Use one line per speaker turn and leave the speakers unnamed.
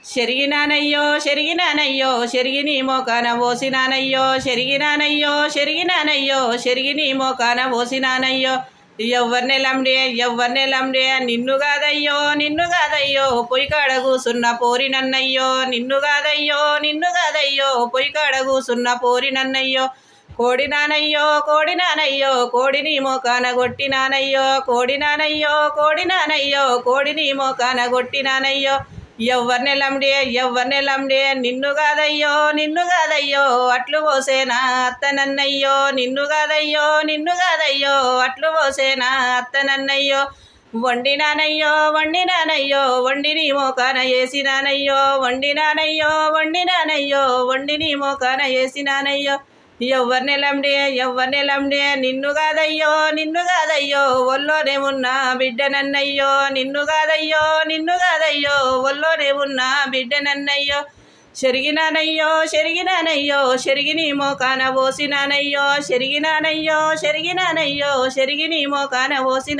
చెరిగినానయ్యో చెరిగినానయ్యో చెరిగి నీ మోకాన పోసినానయ్యో చెరిగినానయ్యో చెరిగినానయ్యో చెరిగి నీ మోకాన పోసినానయ్యో ఎవ్వర్నెలండే నిన్ను కాదయ్యో పొయ్యి కాడ కూసున్న పోరి నన్నయ్యో నిన్ను కాదయ్యో పొయ్యి కాడ కూసున్న పోరి నన్నయ్యో కోడినానయ్యో కోడిని మోకాన కొట్టినానయ్యో కోడినానయ్యో కోడిని మోకాన కొట్టినానయ్యో ఎవ్వర్నెలండే నిన్ను కాదయ్యో అట్లు పోసేనా అత్త నన్నయ్యో నిన్ను కాదయ్యో అట్లు పోసేనా అత్త నన్నయ్యో వండినానయ్యో వండిని మోకాన వేసినానయ్యో వండిని మోకాన వేసినానయ్యో ఎవ్వర్నెలండే నిన్ను కాదయ్యో ఒల్లోనే ఉన్న బిడ్డనన్నయ్యో నిన్ను కాదయ్యో ఒల్లోనే ఉన్న బిడ్డనన్నయ్యో చెరిగినానయ్యో చెరిగి నీ మోకాన పోసినానయ్యో చెరిగి నీ మోకాన పోసిన